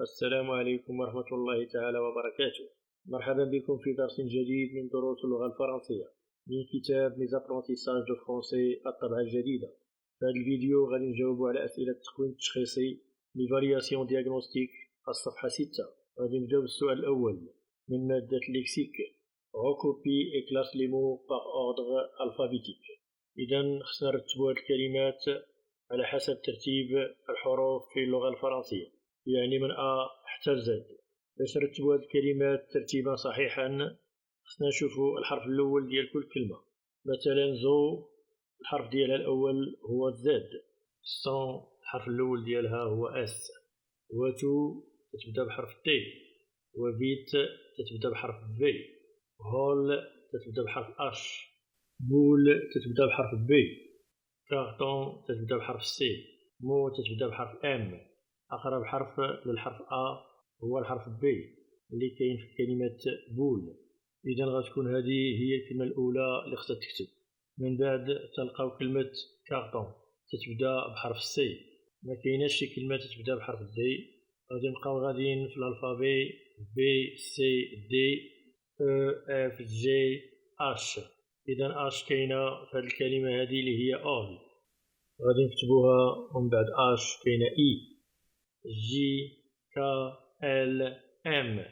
السلام عليكم ورحمة الله تعالى وبركاته. مرحبا بكم في درس جديد من دروس اللغة الفرنسية من كتاب Les apprentissages de français الطبعة الجديدة. في هذا الفيديو غادي نجاوبوا على أسئلة التكوين التشخيصي لفارياسيون دياغنوستيك الصفحة 6. غادي نبداو بالسؤال الأول من مادة الليكسيك. Recopie et classe les mots par ordre alphabétique. إذا خصنا نرتبوا هذه الكلمات على حسب ترتيب الحروف في اللغة الفرنسية، يعني من أ حتى زد. باش نرتبوا هذه الكلمات ترتيبا صحيحا خصنا نشوفوا الحرف الأول ديال كل كلمة. مثلا زو الحرف ديالها الأول هو زد، سون الحرف الأول ديالها هو اس، وتو تتبدا بحرف تي، وفيت تتبدا بحرف في، هول تتبدا بحرف اش، بول تتبدا بحرف بي، كارطون تتبدا بحرف سي، مو تتبدا بحرف ام. أقرب حرف للحرف أ هو الحرف بي اللي كاين في كلمة بول. إذا غتكون هذه هي الكلمة الأولى اللي خصها تكتب. من بعد تلقاو كلمة كارطون تتبدا بحرف سي، ما كايناش شي كلمة تتبدا بحرف دي. غادي نبقاو غاديين في الألفابي بي سي دي او اف جي اش. إذا اش كاينة في هذه الكلمة هذه اللي هي اول، غادي نكتبوها ومن بعد اش كاينة اي جي كا ال ام.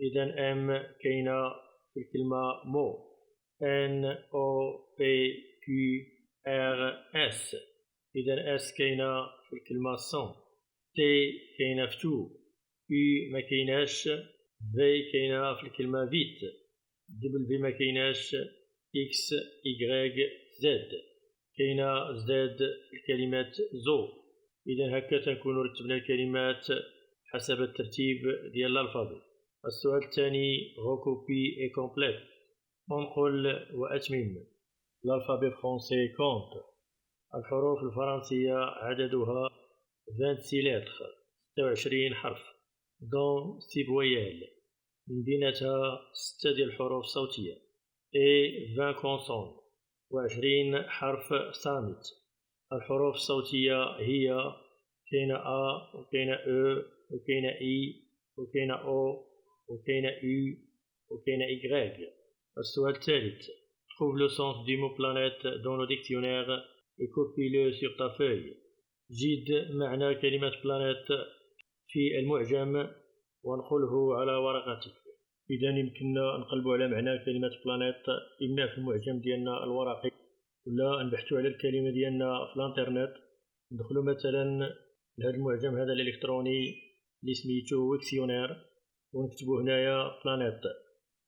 إذا ام كاينة في الكلمة مو، ان او بي كيو ار اس. إذا اس كاينة في الكلمة سون، تي كاينة في تو، يو ما كايناش، في كاينة في الكلمة فيت، دبل في ما كايناش، اكس ايغريغ زد كاينة، زد في الكلمات زو. إذا هكا تنكونوا رتبنا الكلمات حسب الترتيب ديال الألفابي. السؤال الثاني recopie et complète. انقل وأتمم. الألفابي فرونسي كونت. الحروف الفرنسية عددها 26 lettres، 26 حرف، دون 6 voyelles، من بيناتها 6 ديال الحروف الصوتية، et 20 consonnes، و20 حرف صامت. الحروف الصوتية هي كاينة أ وكاينة أو وكاينة إي وكاينة أو وكاينة يو وكاينة إيغريغ. السؤال الثالث trouve le sens du mot planète dans le dictionnaire et copie-le sur ta feuille. جد معنى كلمة planète في المعجم وانقله على ورقتك. إذا يمكننا نقلبوا على معنى كلمة planète إما في المعجم ديالنا الورقي ولا نبحثوا على الكلمة ديالنا في الانترنت. ندخلوا مثلا لهذا المعجم هذا الإلكتروني اللي سميتو ويكسيونير ونكتبوا هنايا بلانيت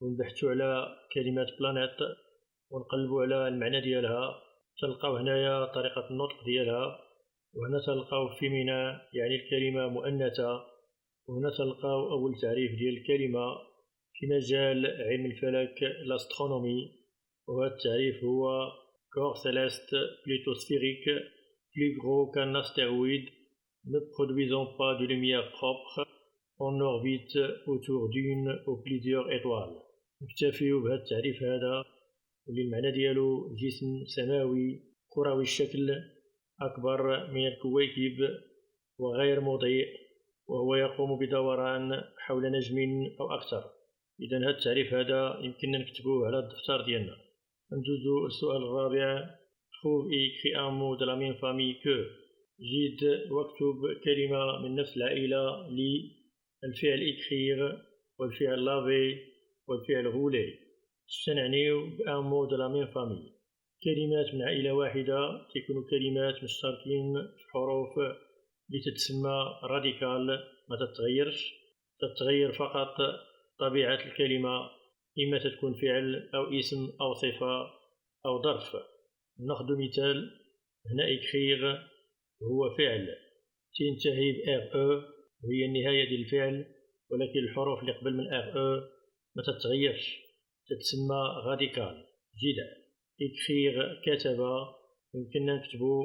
ونبحثوا على كلمة بلانيت ونقلبوا على المعنى ديالها. تلقاو هنايا طريقة النطق ديالها، وهنا تلقاو فيمينا يعني الكلمة مؤنثة، وهنا تلقاو أول تعريف ديال الكلمة في مجال علم الفلك الأسترونومي، وهذا التعريف هو corps céleste plutôt sphérique, plus gros qu'un astéroïde, ne produisant pas de lumière propre, en orbite autour d'une ou plusieurs étoiles. نكتفيو بهذا التعريف هذا واللي المعنى ديالو جسم سماوي كروي الشكل أكبر من الكويكب وغير مضيء، وهو يقوم بدوران حول نجم أو أكثر. إذا هذا التعريف هذا يمكننا نكتبوه على الدفتر ديالنا. ندوزو السؤال الرابع trouve et écris un mot de la même famille que. جد واكتب كلمة من نفس العائلة للفعل écrire والفعل laver والفعل rouler. نعنيو بان مو de la même famille. كلمات من عائلة واحدة تكونوا كلمات مشتركين في حروف اللي تتسمى راديكال، ما تتغيرش، تتغير فقط طبيعة الكلمة، إما تكون فعل أو اسم أو صفة أو ظرف. ناخذ مثال هنا écrire هو فعل تنتهي ب RE وهي النهاية ديال الفعل، ولكن الحروف اللي قبل من RE ما تتغيرش، تتسمى راديكال جدع. écrire كتب، يمكننا نكتبو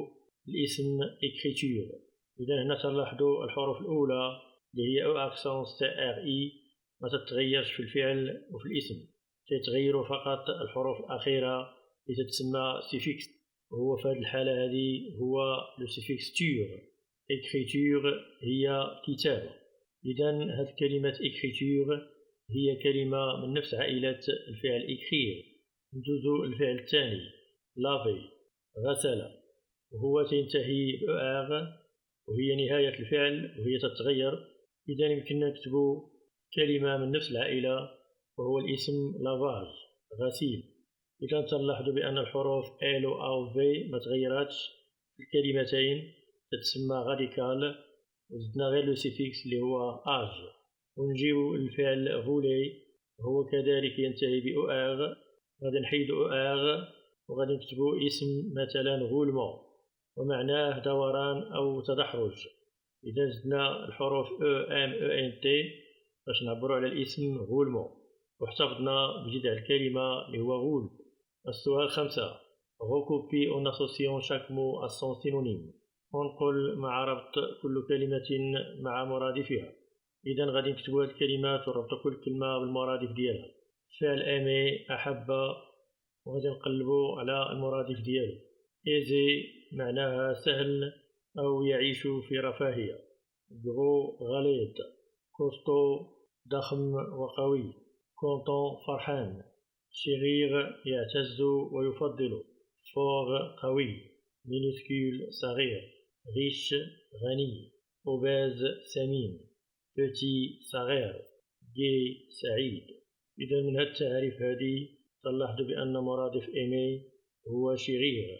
الاسم écriture. إذا هنا تلاحظوا الحروف الأولى اللي هي أو accent CRI ما تتغيرش في الفعل وفي الاسم، تتغير فقط الحروف الأخيرة اللي تتسمى سيفيكس، وهو في هذه الحالة هذه هو لو سيفيكس تور. écriture هي كتابة. إذن هذه كلمة écriture هي كلمة من نفس عائلة الفعل écrire. ندوزو الفعل الثاني laver غسل، وهو تنتهي بأغ وهي نهاية الفعل وهي تتغير. إذن يمكننا نكتبو كلمة من نفس العائلة وهو الاسم لافاج غسيل. إذا تلاحظوا بأن الحروف L أو V ما تغيراتش في الكلمتين، تتسمى غاديكال، وزدنا غير لو سيفيكس اللي هو آج. ونجيو الفعل غولي، هو كذلك ينتهي بأغ، غادي نحيدو أغ وغادي نكتبو اسم مثلا غولمون ومعناه دوران أو تدحرج. إذا زدنا الحروف E M E N T باش نعبرو على الاسم غولمون، واحتفظنا بجذع الكلمة اللي هو غول. السؤال 5 recopie en associant chaque mot à son synonyme. ونقول مع ربط كل كلمة مع مرادفها. إذا غادي نكتبو هاد الكلمات ونربطو كل كلمة بالمرادف ديالها. فعل أمي أحب، وغادي نقلبو على المرادف ديالو. إيزي معناها سهل أو يعيش في رفاهية. غرو غليظ، كوستو ضخم وقوي، كونتون فرحان، صغير يعتز ويفضل، فور قوي، مينيسكول صغير، ريش غني، أوباز سمين، بتي صغير، جي سعيد. إذا من هذه التعريف هذه تلاحظوا بأن مرادف إيمي هو صغير.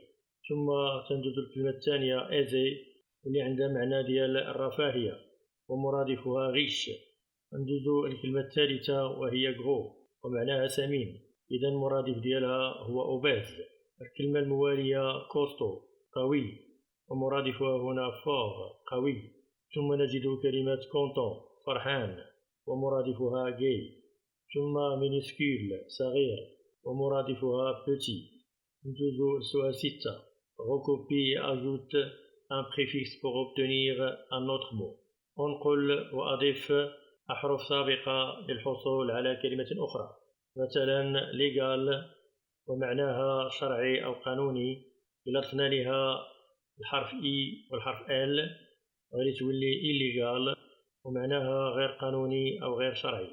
ثم تندوز الكلمة الثانية إيزي واللي عندها معنى ديال الرفاهية ومرادفها غيش. ندوزو الكلمة الثالثة وهي غرو ومعناها سمين، إذا المرادف ديالها هو أوباز. الكلمة الموالية كوستو قوي ومرادفها هنا فور قوي. ثم نجد كلمة كونتون فرحان ومرادفها جي. ثم مينيسكول صغير ومرادفها بتي. ندوزو السؤال 6 recopie et ajoute un préfixe pour obtenir un autre mot. ونقول وأضيف أحرف سابقة للحصول على كلمة أخرى، مثلا legal ومعناها شرعي أو قانوني. إلا ضفنا لها الحرف E والحرف L غادي تولي illegal ومعناها غير قانوني أو غير شرعي،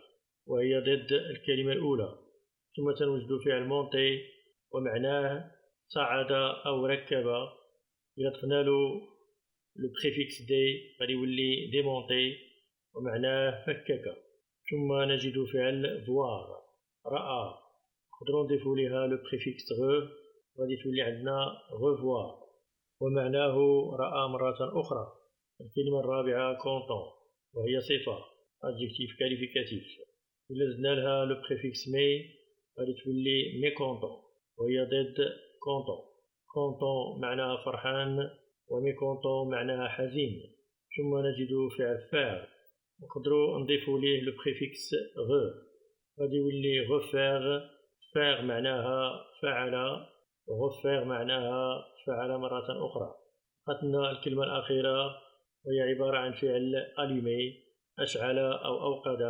وهي ضد الكلمة الأولى. ثم تنوجد فعل مونتي ومعناه صعد أو ركب. إلا ضفنا له البريفيكس دي غادي يولي ديمونتي ومعناه فكك. ثم نجد فعل فوار رأى، نقدروا نضيفوا لها البريفيكس غو غادي تولي عندنا غوفوار ومعناه رأى مرة أخرى. الكلمة الرابعة كونتون وهي صفة adjectif qualificatif. إلا زدنا لها البريفيكس مي غادي تولي ميكونتون وهي ضد كونتون. كونتون معناها فرحان وميكونتون معناها حزين. ثم نجد فعل فاعل، نقدروا نضيفوا ليه البريفيكس غ غادي يولي غفاغ. فاغ معناها فعل، غفاغ معناها فعل مرة أخرى. قتلنا الكلمة الأخيرة وهي عبارة عن فعل أليمي أشعل أو أوقد.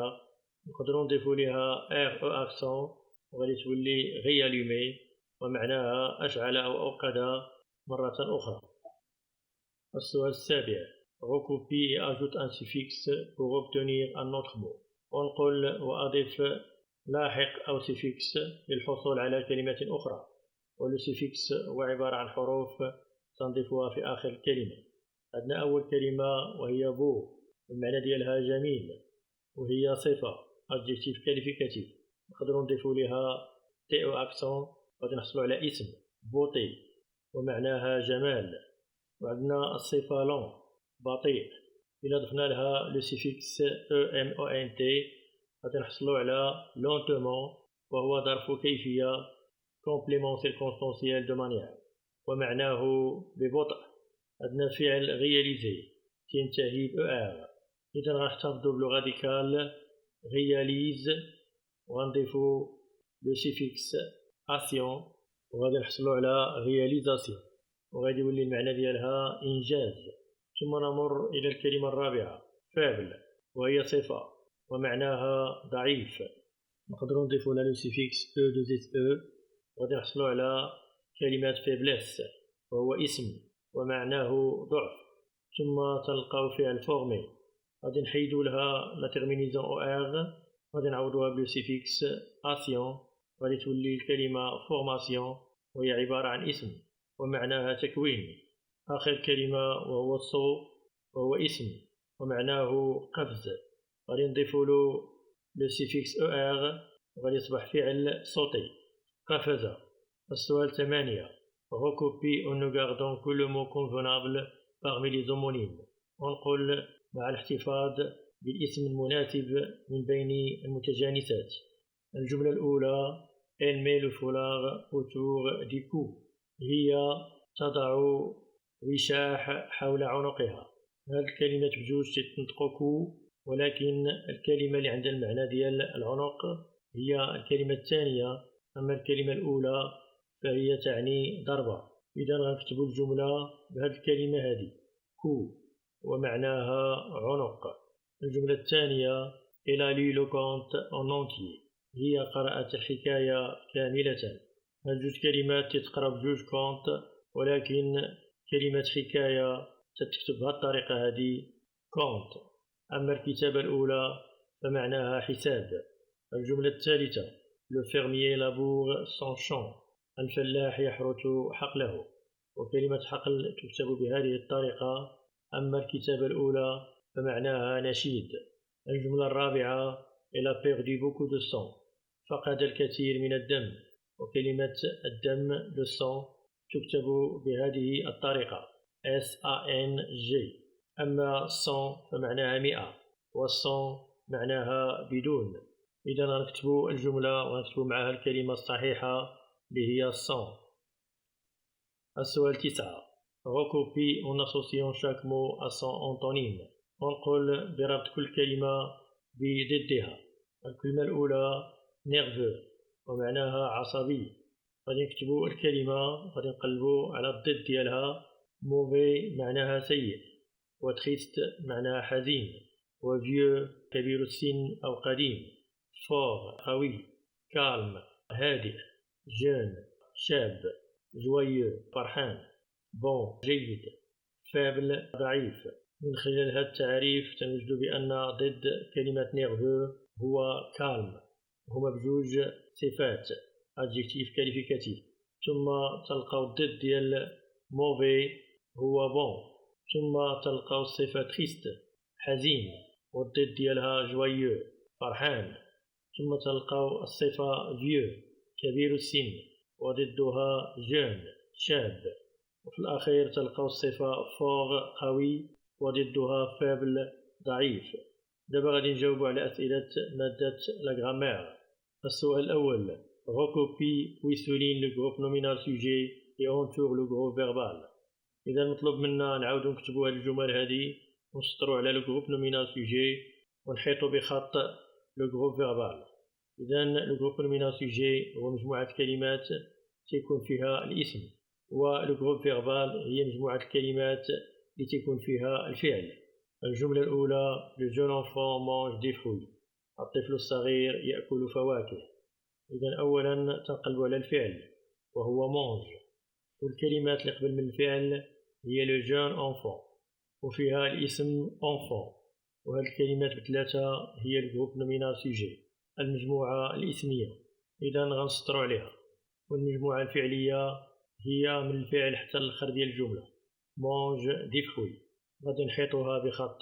نقدروا نضيفوا لها ار او اكسون وغادي تولي غياليمي ومعناها أشعل أو أوقد مرة أخرى. السؤال السابع recopie et ajoute un suffixe pour obtenir un autre mot. ونقول وأضيف لاحق أو سيفيكس للحصول على كلمة أخرى. والسيفيكس هو عبارة عن حروف تنضيفها في آخر الكلمة. عندنا أول كلمة وهي بو، المعنى ديالها جميل وهي صفة adjectif qualificatif. نقدروا نضيفوا لها تي او اكسون غادي نحصلوا على اسم بوطي ومعناها جمال. وعندنا الصفة لون بطيء، إلا ضفنا لها لو سيفيكس او ام او ان تي غادي نحصلوا على لونتومون وهو ظرف كيفية كومبليمون سيركونستانسيال دو مانيير ومعناه ببطء. عندنا فعل غياليزي تنتهي ب ار، إذا غنحتفظوا بلو غاديكال غياليز وغنضيفوا لو سيفيكس اسيون وغادي نحصلوا على غياليزاسيون وغادي يولي المعنى ديالها إنجاز. ثم نمر إلى الكلمة الرابعة فابل وهي صفة ومعناها ضعيف. نقدروا نضيفوا لها لو سيفيكس او دو زيت او وغادي نحصلوا على كلمة فيبليس وهو اسم ومعناه ضعف. ثم تلقاو فعل فورمي غادي نحيدو لها لا تيرمينيزون او ار، غادي نعوضوها بلو سيفيكس اسيون، غادي تولي الكلمة فورماسيون، وهي عبارة عن اسم ومعناها تكوين. آخر كلمة وهو صو، وهو اسم ومعناه قفز، غادي نضيفو له لو سيفيكس او ار، وغادي يصبح فعل صوتي قفز. السؤال 8. Recopie en ne gardant que le mot convenable parmi les homonymes. ونقول مع الاحتفاظ بالاسم المناسب من بين المتجانسات. الجملة الأولى Elle met le foulard autour du cou. هي تضع وشاح حول عنقها. هذه الكلمات بجوج تتنطقوا كو، ولكن الكلمة اللي عندها المعنى ديال العنق هي الكلمة الثانية، أما الكلمة الأولى فهي تعني ضربة. إذا غنكتبوا الجملة بهذه الكلمة هذه كو ومعناها عنق. الجملة الثانية Elle a lu le conte en entier. هي قرأت الحكاية كاملة. هاد جوج كلمات تتقرا بجوج كونت، ولكن كلمة حكاية تتكتب بهذه الطريقة هذه كونت. أما الكتابة الأولى فمعناها حساب. الجملة الثالثة Le fermier laboure son champ. الفلاح يحرث حقله، وكلمة حقل تكتب بهذه الطريقة. أما الكتابة الأولى فمعناها نشيد. الجملة الرابعة Elle a perdu beaucoup de sang. فقد الكثير من الدم، وكلمة الدم le sang تكتب بهذه الطريقة SANG. أما sang فمعناها 100، والصن معناها بدون. إذا نكتب الجملة ونكتب معها الكلمة الصحيحة اللي هي sang. السؤال 9. Recopie en associant chaque mot à son antonyme. ونقول بربط كل كلمة بضدها. الكلمة الأولى nerveux ومعناها عصبي، غادي نكتبوا الكلمة غادي نقلبوا على الضد ديالها. mauvais معناها سيء، وتريست معناها حزين، وvieux كبير السن أو قديم، fort قوي، calme هادئ، jeune شاب، joyeux فرحان، bon جيد، faible ضعيف. من خلال هذا التعريف تنوجد بأن ضد كلمة nerveux هو calme، هما بجوج صفات adjectif qualificatif. ثم تلقاو الضد ديال mauvais هو bon، ثم تلقاو الصفة triste حزين، والضد ديالها joyeux فرحان، ثم تلقاو الصفة vieux كبير السن، وضدها jeune شاب، وفي الأخير تلقاو الصفة fort قوي، وضدها faible ضعيف. دابا غادي نجاوبوا على أسئلة مادة لا غرامير. السؤال الأول Recopie puis souligne le groupe nominal sujet et entoure le groupe verbal. إذا مطلوب منا نعاودو نكتبوا هاد الجمل هادي ونسطروا على le groupe nominal sujet ونحيطوا بخط le groupe verbal. إذا le groupe nominal sujet هو مجموعة كلمات تيكون فيها الاسم، و le groupe verbal هي مجموعة الكلمات اللي تيكون فيها الفعل. الجملة الأولى Le jeune enfant mange des fruits. الطفل الصغير يأكل فواكه. إذا أولا تنقلب على الفعل وهو mange، والكلمات اللي قبل من الفعل هي le jeune enfant وفيها الاسم enfant، وهذه الكلمات بثلاثة هي الجروب نومينال سوجي المجموعة الاسمية. إذا غنسطروا عليها. والمجموعة الفعلية هي من الفعل حتى الآخر ديال الجملة mange des fruits. غادي نحيطوها بخط.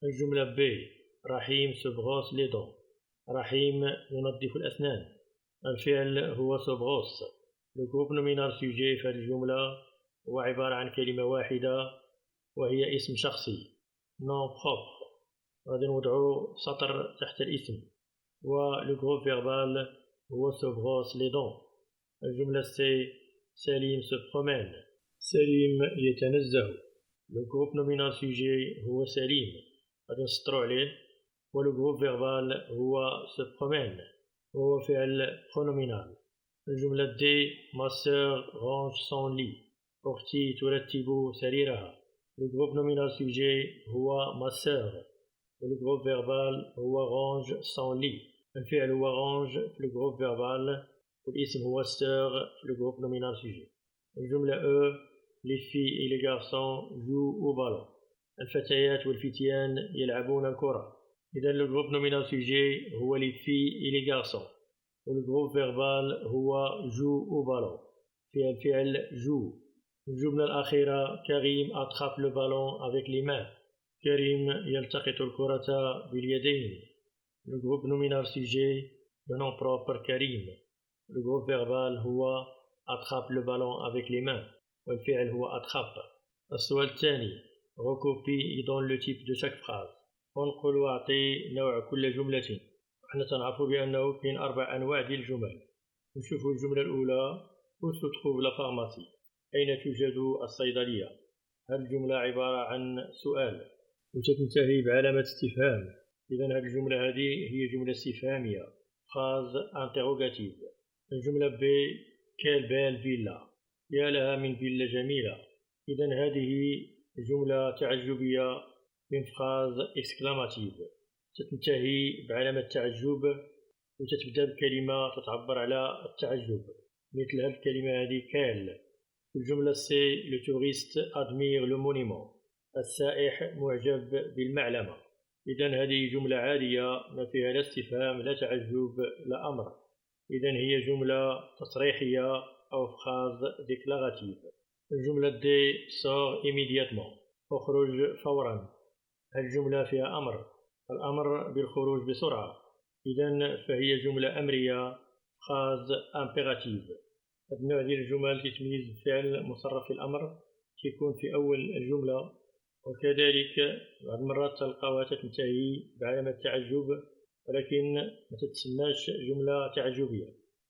الجملة ب رحيم se brosse les dents. رحيم ينظف الأسنان. الفعل هو se brosse. الجروب نومينال سوجي في هذه الجملة هو عبارة عن كلمة واحدة وهي اسم شخصي non propre. غادي نوضعو سطر تحت الاسم. والجروب فيربال هو se brosse les dents. الجملة سي سليم se promène. سليم يتنزه. الجروب نومينال سوجي هو سليم، غادي نسطرو عليه. والجروب فيربال هو se promène وهو فعل برونومينال. الجملة دي ما سور رانج سون لي. أختي ترتب سريرها. الجروب نومينال سوجي هو ما سور، والجروب فيربال هو رانج سون لي. الفعل هو رانج في الجروب فيربال، والاسم هو سور في الجروب نومينال سوجي. الجملة E Les filles et les garçons jouent au ballon. الفتيات والفتيان يلعبون الكرة. إذا le groupe nominal sujet هو les filles et les garçons. le groupe verbal هو joue au ballon. فيها الفعل joue. الجملة الأخيرة كريم attrape le ballon avec les mains. كريم يلتقط الكرة باليدين. le groupe nominal sujet le nom propre كريم. le groupe verbal هو attrape le ballon avec les mains والفعل هو attrape. السؤال الثاني recopie et donne le type de chaque phrase. ونقول واعطي نوع كل جملة. احنا تنعرفوا بأنه كاين 4 أنواع ديال الجمل. نشوفوا الجملة الأولى où se trouve la pharmacie. أين توجد الصيدلية؟ هذه الجملة عبارة عن سؤال وتنتهي بعلامة استفهام. إذا هذه الجملة هذه هي جملة استفهامية phrase interrogative. الجملة ب quelle belle villa. يا لها من فيلا جميلة. إذا هذه جملة تعجبية من phrase exclamative تنتهي بعلامة تعجب وتتبدأ بكلمة تعبر على التعجب مثل هذه الكلمة هذه quelle. الجملة سي le touriste admire le monument. السائح معجب بالمعلمة. إذا هذه جملة عادية ما فيها لا استفهام لا تعجب لا أمر. إذا هي جملة تصريحية أو phrase déclarative. الجملة دي sort immédiatement. اخرج فورا. الجملة فيها أمر. الأمر بالخروج بسرعة. إذا فهي جملة أمرية phrase impérative. هذا النوع ديال الجمل كيتميز بفعل مصرف في الأمر كيكون في أول الجملة وكذلك بعض المرات تلقاوها تنتهي بعلامة تعجب ولكن ما تتسماش جملة تعجبية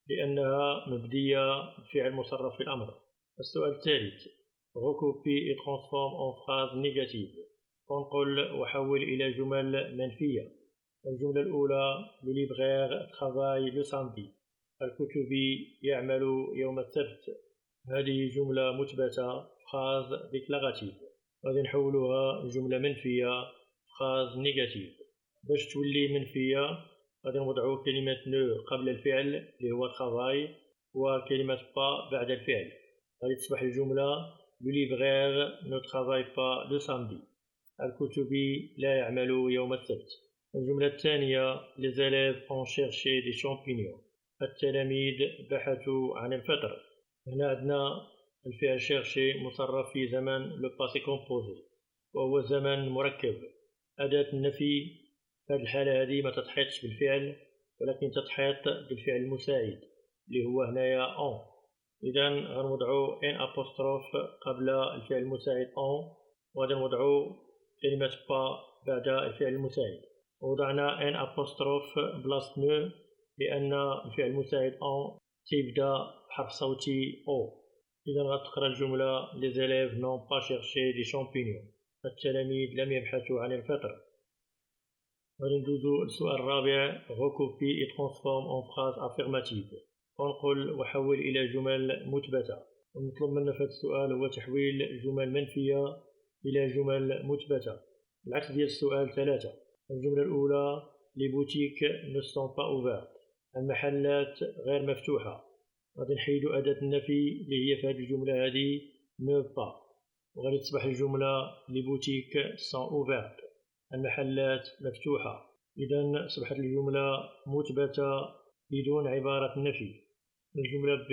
لأنها مبدية بفعل مصرف في الأمر. السؤال الثالث recopie et transforme en phrase négative. ونقول وحول إلى جمل منفية. الجملة الأولى le libraire travaille le samedi. الكتبي يعمل يوم السبت. هذه جملة مثبتة phrase déclarative. غادي نحولوها جملة منفية phrase négative. باش تولي منفية غادي نوضعو كلمة ne قبل الفعل اللي هو travail وكلمة pas بعد الفعل. غادي تصبح الجملة le libraire ne travaille pas le samedi. الكتبي لا يعمل يوم السبت. الجملة الثانية les élèves ont cherché des champignons. التلاميذ بحثوا عن الفطر. هنا عندنا الفعل chercher مصرف في زمن le passé composé وهو زمن مركب. أداة النفي في هذه الحالة هذه ما تتحيطش بالفعل ولكن تتحيط بالفعل المساعد اللي هو هنايا on. إذا غنوضعو ان apostrophe قبل الفعل المساعد on وغادي نوضعو كلمة pas بعد الفعل المساعد. وضعنا ان apostrophe بلاصة ne لأن الفعل المساعد on تبدأ بحرف صوتي o. إذا غتقرأ الجملة les élèves n'ont pas cherché des champignons. التلاميذ لم يبحثوا عن الفطر. غادي ندوزو للسؤال الرابع recopie et transforme en phrase affirmative. ونقول وحول إلى جمل مثبتة. ونطلب منا في هذا السؤال هو تحويل جمل منفية إلى جمل مثبتة العكس ديال السؤال 3. الجملة الأولى les boutiques ne sont pas ouvertes. المحلات غير مفتوحة. غادي نحيدو أداة النفي اللي هي في هذه الجملة هذه ne pas وغادي تصبح الجملة les boutiques sont ouvertes. المحلات مفتوحة. إذا أصبحت الجملة مثبتة بدون عبارة النفي. الجملة ب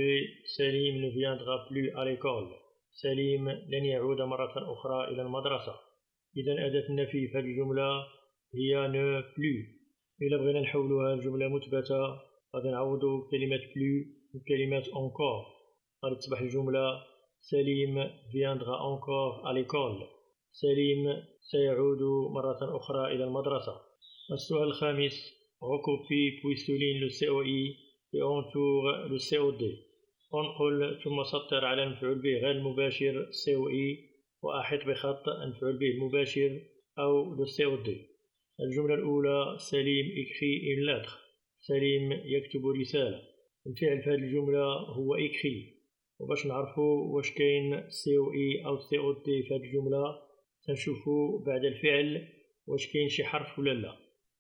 سليم ne viendra plus à l'école. سليم لن يعود مرة أخرى إلى المدرسة. إذا أداة النفي في هذه الجملة هي ne plus. إلا بغينا نحولوها الجملة مثبتة غادي نعوضو كلمة plus وكلمة encore. غادي تصبح الجملة سليم viendra encore à l'école. سليم سيعود مرة أخرى إلى المدرسة. السؤال الخامس recopie puis souligne le COI et entoure le COD. ونقول ثم سطر على المفعول به غير المباشر COI وأحط بخط المفعول به المباشر أو le COD. الجملة الأولى سليم écrit une lettre. سليم يكتب رسالة. الفعل في هذه الجملة هو écrit. وباش نعرفوا واش كاين COI أو COD في هذه الجملة تنشوفوا بعد الفعل واش كاين شي حرف ولا لا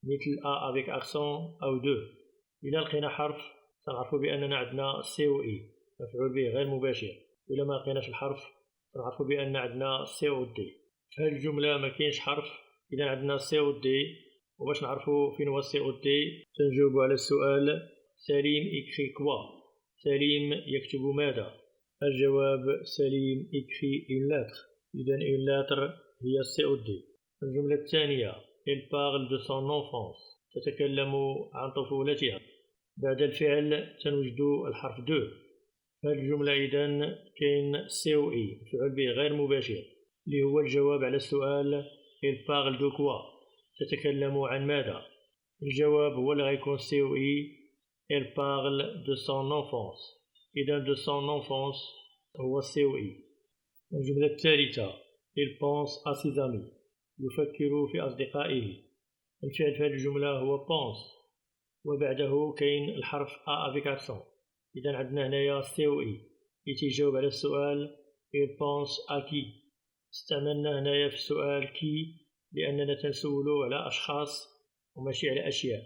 مثل A avec accent أو de. إذا لقينا حرف تنعرفوا بأننا عندنا COI مفعول به غير مباشر. وإلا ما لقيناش الحرف تنعرفوا بأن عندنا COD. في هذه الجملة ما كاينش حرف، إذا عندنا سي و دي، وباش نعرفوا فين هو سي و دي تنجاوبوا على السؤال سليم إكري كوا، سليم يكتب ماذا؟ الجواب سليم إكري إون لاتر، إذا إون لاتر هي سي و دي. الجملة الثانية il parle de son enfance، تتكلم عن طفولتها. بعد الفعل تنوجد الحرف دو. في هذه الجملة إذن كاين سي و إي، مفعول به غير مباشر، اللي هو الجواب على السؤال il parle de quoi، تتكلم عن ماذا؟ الجواب هو اللي غيكون سي و إي il parle de son enfance، إذن de son enfance هو سي و إي. الجملة الثالثة il pense à ses amis، يفكر في أصدقائه. الفعل في هذه الجملة هو pense، وبعده كاين الحرف أ افيك أكسون، إذا عندنا هنايا سي و إي اللي تيجاوب على السؤال il pense à qui. استعملنا هنايا في السؤال كي لأننا تنسولو على أشخاص وماشي على أشياء،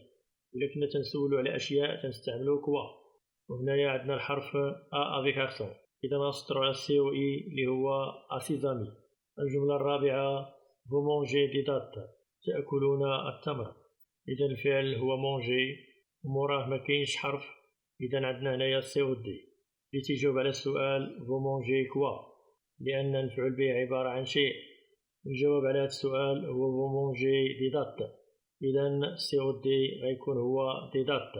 إلا كنا تنسولو على أشياء تنستعملو كوا، وهنايا عندنا الحرف أ افيك أكسون، إذا نسطرو على سي و إي اللي هو أ سي زامي. الجملة الرابعة vous mangez des dattes، تأكلون التمر، إذا الفعل هو مونجي وموراه ما كاينش حرف، إذا عندنا هنايا سي و دي اللي تيجاوب على السؤال vous mangez كوا، لأن المفعول به عبارة عن شيء. الجواب على هذا السؤال هو vous mangez des dattes، إذا سي و دي غيكون هو دي دات.